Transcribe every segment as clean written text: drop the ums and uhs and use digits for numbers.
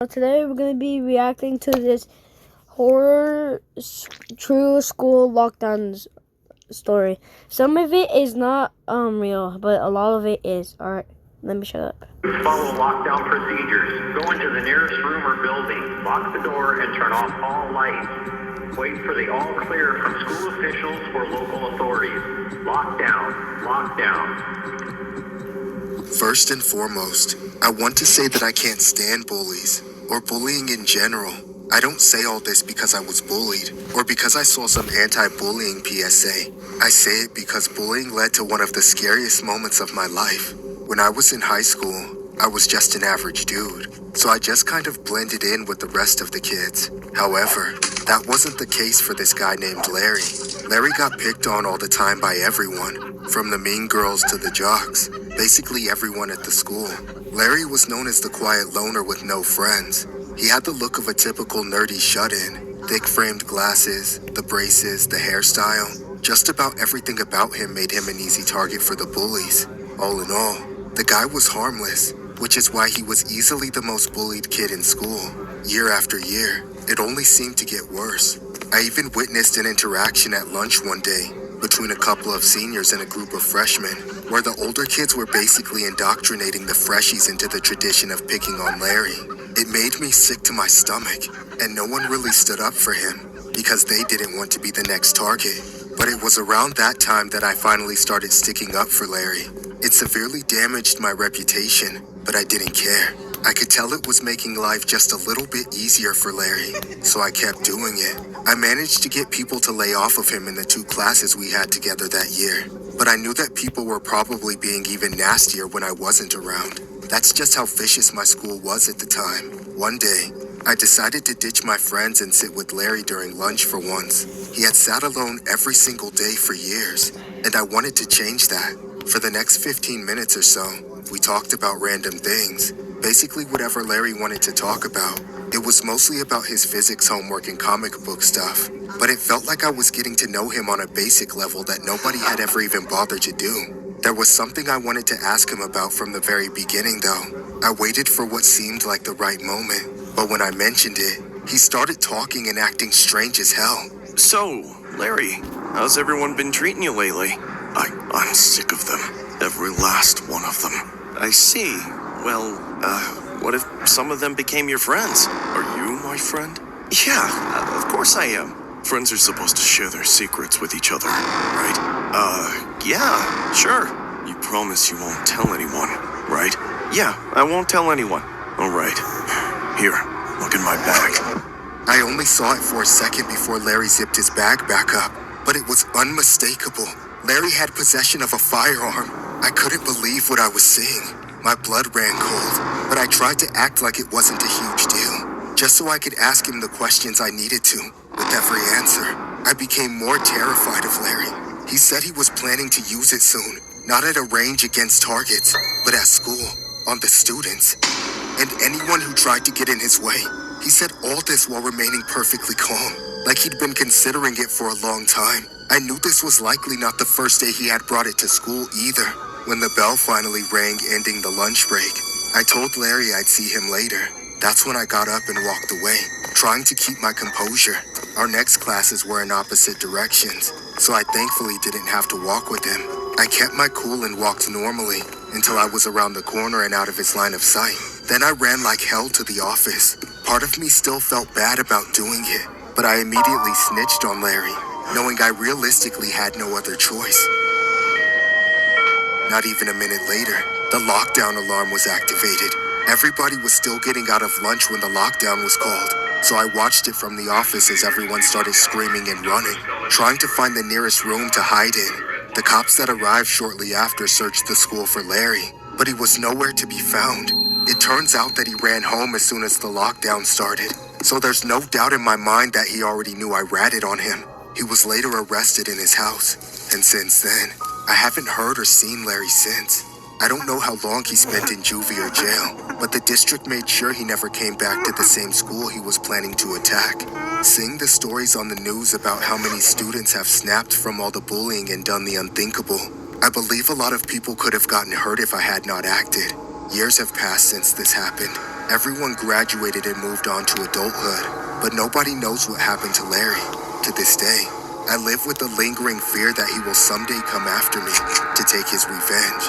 Today we're going to be reacting to this true school lockdown story. Some of it is not real, but a lot of it is. Alright, let me shut up. Follow lockdown procedures. Go into the nearest room or building. Lock the door and turn off all lights. Wait for the all clear from school officials or local authorities. Lockdown. Lockdown. First and foremost, I want to say that I can't stand bullies, or bullying in general. I don't say all this because I was bullied, or because I saw some anti-bullying PSA. I say it because bullying led to one of the scariest moments of my life. When I was in high school, I was just an average dude, so I just kind of blended in with the rest of the kids. However, that wasn't the case for this guy named Larry. Larry got picked on all the time by everyone, from the mean girls to the jocks, basically everyone at the school. Larry was known as the quiet loner with no friends. He had the look of a typical nerdy shut-in, thick framed glasses, the braces, the hairstyle. Just about everything about him made him an easy target for the bullies. All in all, the guy was harmless, which is why he was easily the most bullied kid in school. Year after year, it only seemed to get worse. I even witnessed an interaction at lunch one day between a couple of seniors and a group of freshmen, where the older kids were basically indoctrinating the freshies into the tradition of picking on Larry. It made me sick to my stomach, and no one really stood up for him, because they didn't want to be the next target. But it was around that time that I finally started sticking up for Larry. It severely damaged my reputation, but I didn't care. I could tell it was making life just a little bit easier for Larry, so I kept doing it. I managed to get people to lay off of him in the 2 classes we had together that year, but I knew that people were probably being even nastier when I wasn't around. That's just how vicious my school was at the time. One day, I decided to ditch my friends and sit with Larry during lunch for once. He had sat alone every single day for years, and I wanted to change that. For the next 15 minutes or so, we talked about random things, basically whatever Larry wanted to talk about. It was mostly about his physics homework and comic book stuff, but it felt like I was getting to know him on a basic level that nobody had ever even bothered to do. There was something I wanted to ask him about from the very beginning though. I waited for what seemed like the right moment, but when I mentioned it, he started talking and acting strange as hell. So, Larry, how's everyone been treating you lately? I'm sick of them. Every last one of them. I see. Well, what if some of them became your friends? Are you my friend? Yeah, of course I am. Friends are supposed to share their secrets with each other, right? Yeah, sure. You promise you won't tell anyone, right? Yeah, I won't tell anyone. All right. Here, look in my bag. I only saw it for a second before Larry zipped his bag back up, but it was unmistakable. Larry had possession of a firearm. I couldn't believe what I was seeing. My blood ran cold, but I tried to act like it wasn't a huge deal, just so I could ask him the questions I needed to. With every answer, I became more terrified of Larry. He said he was planning to use it soon, not at a range against targets, but at school, on the students, and anyone who tried to get in his way. He said all this while remaining perfectly calm, like he'd been considering it for a long time. I knew this was likely not the first day he had brought it to school either. When the bell finally rang, ending the lunch break, I told Larry I'd see him later. That's when I got up and walked away, trying to keep my composure. Our next classes were in opposite directions, so I thankfully didn't have to walk with him. I kept my cool and walked normally until I was around the corner and out of his line of sight. Then I ran like hell to the office. Part of me still felt bad about doing it, but I immediately snitched on Larry, knowing I realistically had no other choice. Not even a minute later, the lockdown alarm was activated. Everybody was still getting out of lunch when the lockdown was called, so I watched it from the office as everyone started screaming and running, trying to find the nearest room to hide in. The cops that arrived shortly after searched the school for Larry, but he was nowhere to be found. It turns out that he ran home as soon as the lockdown started, so there's no doubt in my mind that he already knew I ratted on him. He was later arrested in his house, and since then, I haven't heard or seen Larry since. I don't know how long he spent in juvie or jail, but the district made sure he never came back to the same school he was planning to attack. Seeing the stories on the news about how many students have snapped from all the bullying and done the unthinkable, I believe a lot of people could have gotten hurt if I had not acted. Years have passed since this happened, Everyone graduated and moved on to adulthood, but nobody knows what happened to Larry. To this day, I live with the lingering fear that he will someday come after me to take his revenge.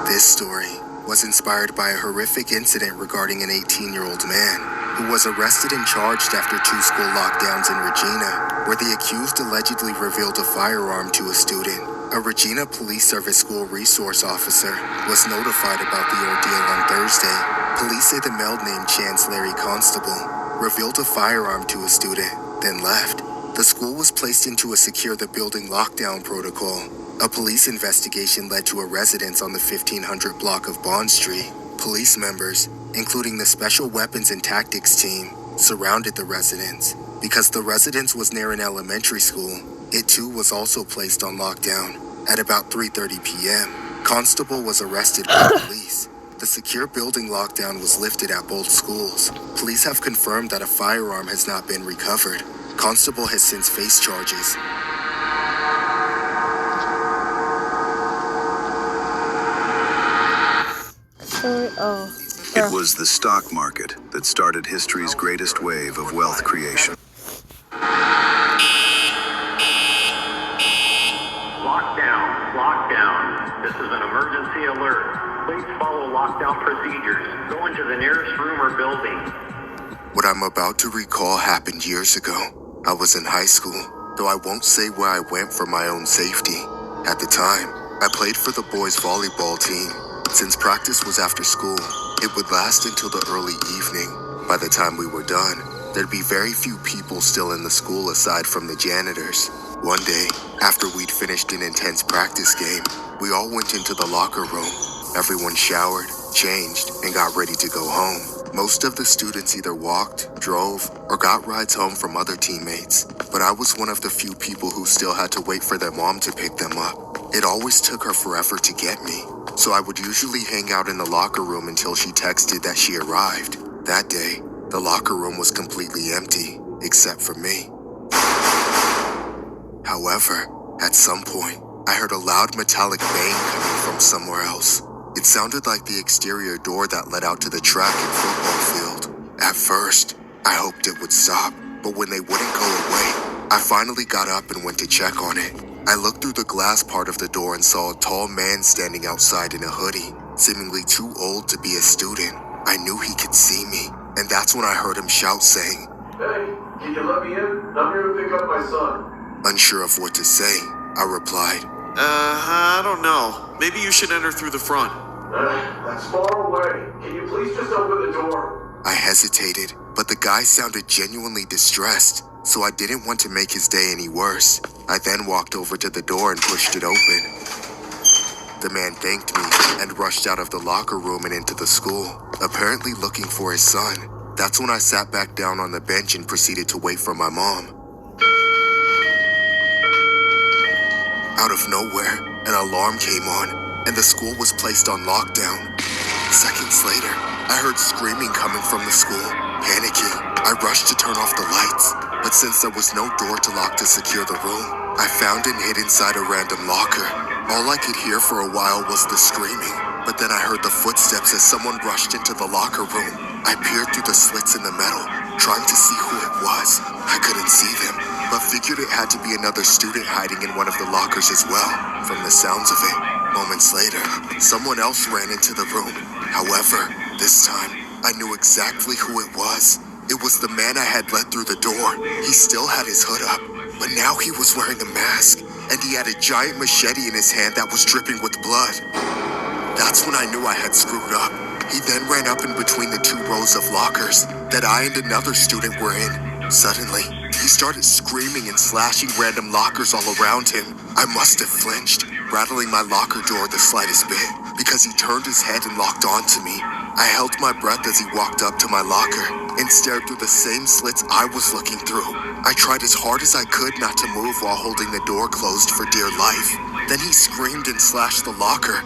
This story was inspired by a horrific incident regarding an 18-year-old man who was arrested and charged after 2 school lockdowns in Regina, where the accused allegedly revealed a firearm to a student. A Regina Police Service school resource officer was notified about the ordeal on Thursday. Police say the male named Chance Larry Constable revealed a firearm to a student, then left. The school was placed into a secure the building lockdown protocol. A police investigation led to a residence on the 1500 block of Bond Street. Police members, including the Special Weapons and Tactics team, surrounded the residence. Because the residence was near an elementary school, it too was also placed on lockdown. At about 3:30 p.m., Constable was arrested by police. The secure building lockdown was lifted at both schools. Police have confirmed that a firearm has not been recovered. Constable has since faced charges. It was the stock market that started history's greatest wave of wealth creation. Lockdown. This is an emergency alert. Please follow lockdown procedures. Go into the nearest room or building. What I'm about to recall happened years ago. I was in high school, though I won't say where I went for my own safety. At the time, I played for the boys' volleyball team. Since practice was after school, it would last until the early evening. By the time we were done, there'd be very few people still in the school aside from the janitors. One day, after we'd finished an intense practice game, we all went into the locker room. Everyone showered, changed, and got ready to go home. Most of the students either walked, drove, or got rides home from other teammates, but I was one of the few people who still had to wait for their mom to pick them up. It always took her forever to get me, so I would usually hang out in the locker room until she texted that she arrived. That day, the locker room was completely empty, except for me. However, at some point, I heard a loud metallic bang coming from somewhere else. It sounded like the exterior door that led out to the track and football field. At first, I hoped it would stop, but when they wouldn't go away, I finally got up and went to check on it. I looked through the glass part of the door and saw a tall man standing outside in a hoodie, seemingly too old to be a student. I knew he could see me, and that's when I heard him shout saying, "Hey, can you let me in? I'm here to pick up my son." Unsure of what to say, I replied, I don't know. Maybe you should enter through the front. That's far away. Can you please just open the door? I hesitated, but the guy sounded genuinely distressed, so I didn't want to make his day any worse. I then walked over to the door and pushed it open. The man thanked me and rushed out of the locker room and into the school, apparently looking for his son. That's when I sat back down on the bench and proceeded to wait for my mom. Out of nowhere, an alarm came on, and the school was placed on lockdown. Seconds later, I heard screaming coming from the school. Panicking, I rushed to turn off the lights, but since there was no door to lock to secure the room, I found and hid inside a random locker. All I could hear for a while was the screaming, but then I heard the footsteps as someone rushed into the locker room. I peered through the slits in the metal, trying to see who it was. I couldn't see them, but figured it had to be another student hiding in one of the lockers as well, from the sounds of it. Moments later, someone else ran into the room. However, this time, I knew exactly who it was. It was the man I had let through the door. He still had his hood up, but now he was wearing a mask, and he had a giant machete in his hand that was dripping with blood. That's when I knew I had screwed up. He then ran up in between the 2 rows of lockers that I and another student were in. Suddenly, he started screaming and slashing random lockers all around him. I must have flinched, rattling my locker door the slightest bit, because he turned his head and locked onto me. I held my breath as he walked up to my locker and stared through the same slits I was looking through. I tried as hard as I could not to move while holding the door closed for dear life. Then he screamed and slashed the locker.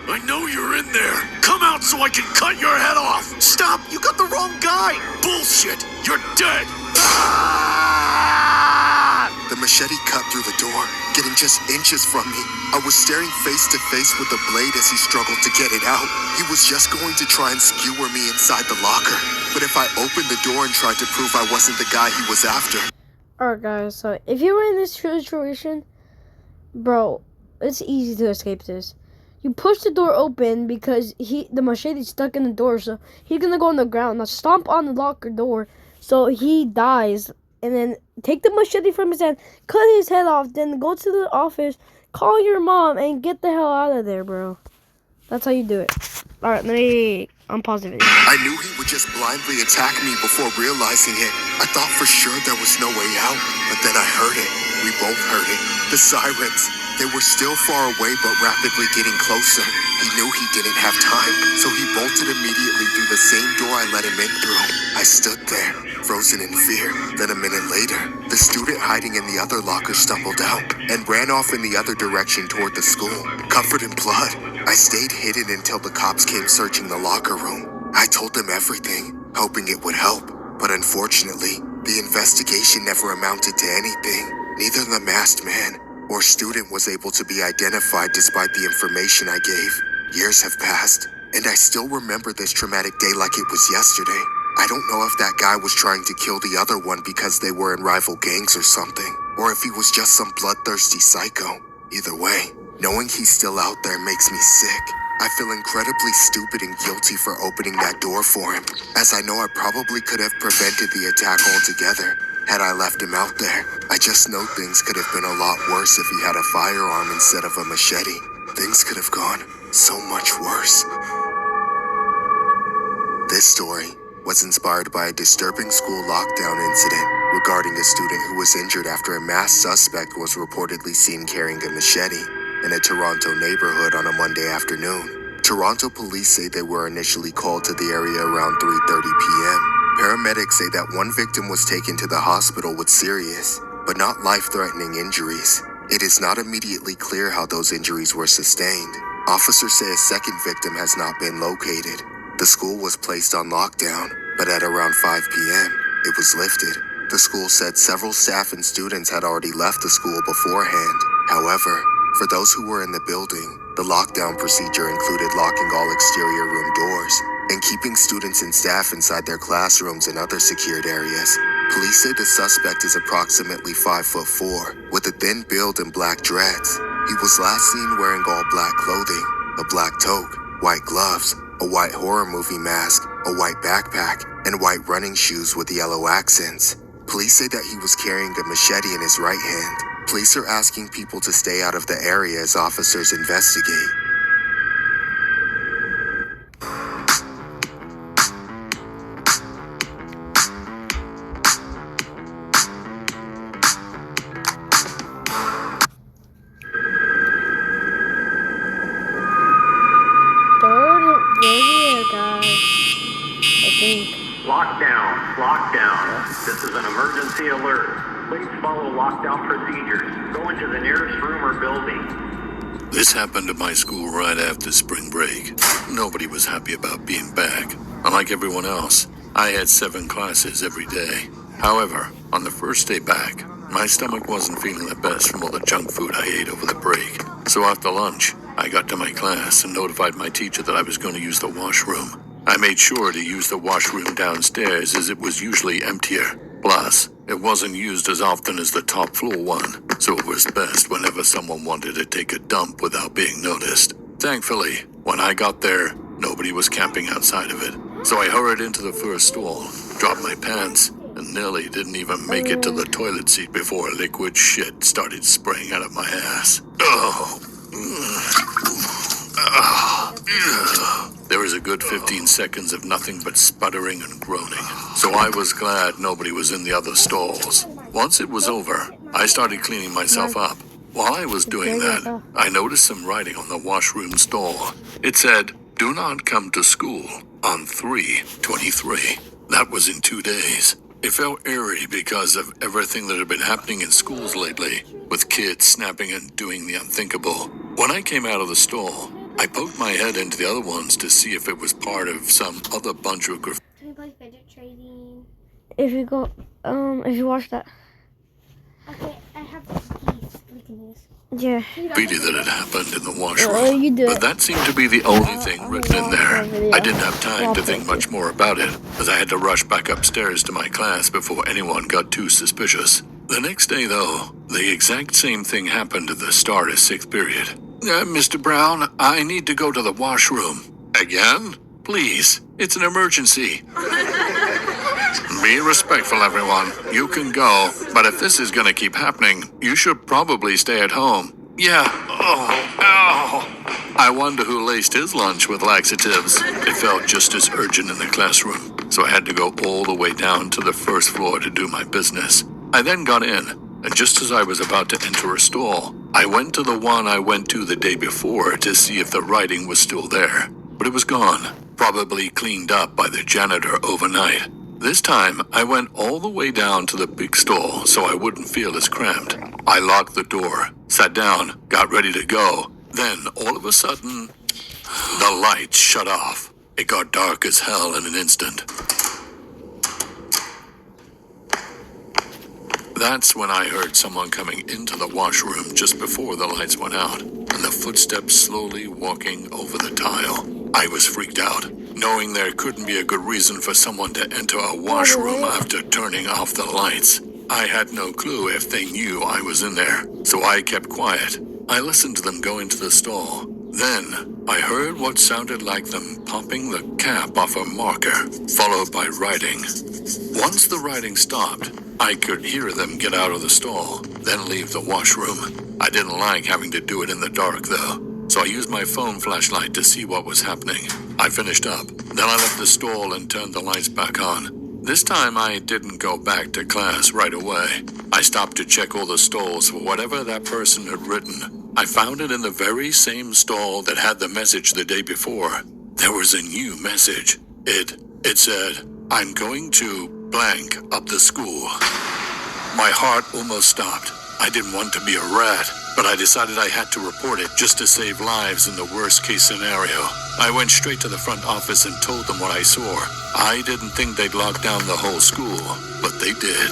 I know you're in there. Come out so I can cut your head off. Stop, you got the wrong guy. Bullshit, you're dead. The The machete cut through the door, getting just inches from me. I was staring face to face with the blade as he struggled to get it out. He was just going to try and skewer me inside the locker. But if I opened the door and tried to prove I wasn't the guy he was after... Alright guys, so if you were in this situation, bro, it's easy to escape this. You push the door open because the machete's stuck in the door, so he's gonna go on the ground. Now stomp on the locker door so he dies, and then take the machete from his hand, cut his head off, then go to the office, call your mom, and get the hell out of there, bro. That's how you do it. Alright, let me unpause the video. I knew he would just blindly attack me before realizing it. I thought for sure there was no way out, but then I heard it. We both heard it. The sirens. They were still far away but rapidly getting closer. He knew he didn't have time, so he bolted immediately through the same door I let him in through. I stood there, frozen in fear. Then a minute later, the student hiding in the other locker stumbled out and ran off in the other direction toward the school, covered in blood. I stayed hidden until the cops came searching the locker room. I told them everything, hoping it would help. But unfortunately, the investigation never amounted to anything. Neither the masked man or student was able to be identified despite the information I gave. Years have passed, and I still remember this traumatic day like it was yesterday. I don't know if that guy was trying to kill the other one because they were in rival gangs or something, or if he was just some bloodthirsty psycho. Either way, knowing he's still out there makes me sick. I feel incredibly stupid and guilty for opening that door for him, as I know I probably could have prevented the attack altogether had I left him out there. I just know things could have been a lot worse if he had a firearm instead of a machete. Things could have gone so much worse. This story was inspired by a disturbing school lockdown incident regarding a student who was injured after a masked suspect was reportedly seen carrying a machete in a Toronto neighborhood on a Monday afternoon. Toronto police say they were initially called to the area around 3:30 p.m. Paramedics say that one victim was taken to the hospital with serious, but not life-threatening injuries. It is not immediately clear how those injuries were sustained. Officers say a second victim has not been located. The school was placed on lockdown, but at around 5 p.m., it was lifted. The school said several staff and students had already left the school beforehand. However, for those who were in the building, the lockdown procedure included locking all exterior room doors and keeping students and staff inside their classrooms and other secured areas. Police say the suspect is approximately 5'4", with a thin build and black dreads. He was last seen wearing all black clothing, a black toque, white gloves, a white horror movie mask, a white backpack, and white running shoes with yellow accents. Police say that he was carrying a machete in his right hand. Police are asking people to stay out of the area as officers investigate. Lockdown. This is an emergency alert. Please follow lockdown procedures. Go into the nearest room or building. This happened at my school right after spring break. Nobody was happy about being back. Unlike everyone else, I had 7 classes every day. However, on the first day back, my stomach wasn't feeling the best from all the junk food I ate over the break. So after lunch, I got to my class and notified my teacher that I was going to use the washroom. I made sure to use the washroom downstairs as it was usually emptier. Plus, it wasn't used as often as the top floor one, so it was best whenever someone wanted to take a dump without being noticed. Thankfully, when I got there, nobody was camping outside of it. So I hurried into the first stall, dropped my pants, and nearly didn't even make it to the toilet seat before liquid shit started spraying out of my ass. There was a good 15 seconds of nothing but sputtering and groaning, so I was glad nobody was in the other stalls. Once it was over, I started cleaning myself up. While I was doing that, I noticed some writing on the washroom stall. It said, "Do not come to school on 3/23. That was in 2 days. It felt eerie because of everything that had been happening in schools lately, with kids snapping and doing the unthinkable. When I came out of the stall, I poked my head into the other ones to see if it was part of some other bunch of graffiti. Can we play fidget trading? If you go, if you watch that. Okay, I have these. We can use. Yeah. Pity that it happened in the washroom. You do But it. that seemed to be the only thing written in there. video. I didn't have time to think much more about it, as I had to rush back upstairs to my class before anyone got too suspicious. The next day, though, the exact same thing happened at the start of 6th period. Mr. Brown, I need to go to the washroom. Again? Please, it's an emergency. Be respectful, everyone. You can go, but if this is gonna keep happening, you should probably stay at home. Yeah. Oh. I wonder who laced his lunch with laxatives. It felt just as urgent in the classroom, so I had to go all the way down to the first floor to do my business. I then got in, and just as I was about to enter a stall, I went to the one I went to the day before to see if the writing was still there. But it was gone, probably cleaned up by the janitor overnight. This time, I went all the way down to the big stall so I wouldn't feel as cramped. I locked the door, sat down, got ready to go. Then, all of a sudden, the lights shut off. It got dark as hell in an instant. That's when I heard someone coming into the washroom just before the lights went out, and the footsteps slowly walking over the tile. I was freaked out, knowing there couldn't be a good reason for someone to enter a washroom after turning off the lights. I had no clue if they knew I was in there, so I kept quiet. I listened to them go into the stall. Then, I heard what sounded like them popping the cap off a marker, followed by writing. Once the writing stopped, I could hear them get out of the stall, then leave the washroom. I didn't like having to do it in the dark, though, so I used my phone flashlight to see what was happening. I finished up, then I left the stall and turned the lights back on. This time I didn't go back to class right away. I stopped to check all the stalls for whatever that person had written. I found it in the very same stall that had the message the day before. There was a new message. It said, "I'm going to blank up the school." My heart almost stopped. I didn't want to be a rat, but I decided I had to report it just to save lives in the worst case scenario. I went straight to the front office and told them what I saw. I didn't think they'd lock down the whole school, but they did.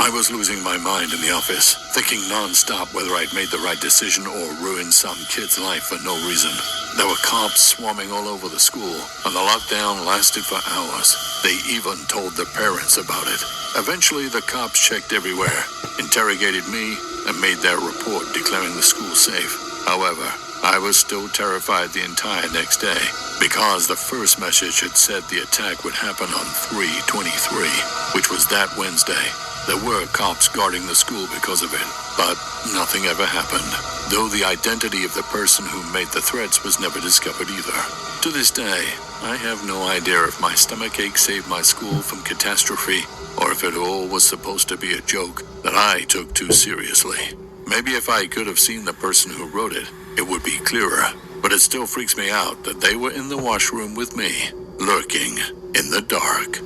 I was losing my mind in the office, thinking non-stop whether I'd made the right decision or ruined some kid's life for no reason. There were cops swarming all over the school, and the lockdown lasted for hours. They even told the parents about it. Eventually, the cops checked everywhere, interrogated me, and made their report declaring the school safe. However, I was still terrified the entire next day, because the first message had said the attack would happen on 3/23, which was that Wednesday. There were cops guarding the school because of it, but nothing ever happened, though the identity of the person who made the threats was never discovered either. To this day, I have no idea if my stomachache saved my school from catastrophe, or if it all was supposed to be a joke that I took too seriously. Maybe if I could have seen the person who wrote it, it would be clearer, but it still freaks me out that they were in the washroom with me, lurking in the dark.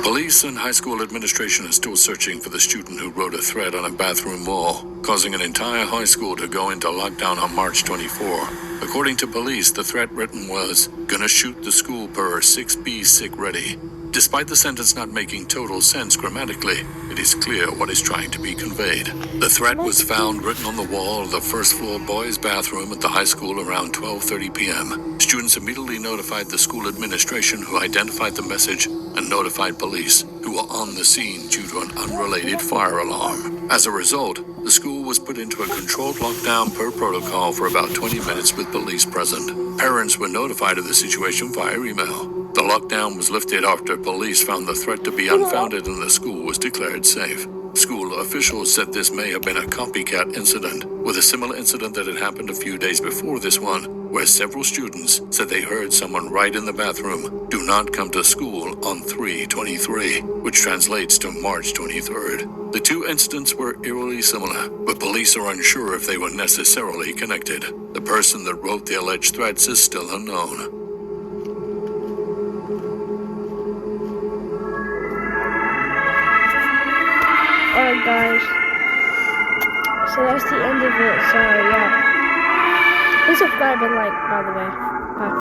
Police and high school administration are still searching for the student who wrote a threat on a bathroom wall, causing an entire high school to go into lockdown on March 24. According to police, the threat written was, "Gonna shoot the school per 6B sick ready." Despite the sentence not making total sense grammatically, it is clear what is trying to be conveyed. The threat was found written on the wall of the first floor boys' bathroom at the high school around 12:30 p.m. Students immediately notified the school administration, who identified the message and notified police, who were on the scene due to an unrelated fire alarm. As a result, the school was put into a controlled lockdown per protocol for about 20 minutes with police present. Parents were notified of the situation via email. The lockdown was lifted after police found the threat to be unfounded and the school was declared safe. School officials said this may have been a copycat incident, with a similar incident that had happened a few days before this one, where several students said they heard someone write in the bathroom, "Do not come to school on 3/23, which translates to March 23rd. The two incidents were eerily similar, but police are unsure if they were necessarily connected. The person that wrote the alleged threats is still unknown. Alright guys, so that's the end of it, so yeah, please subscribe and like, by the way.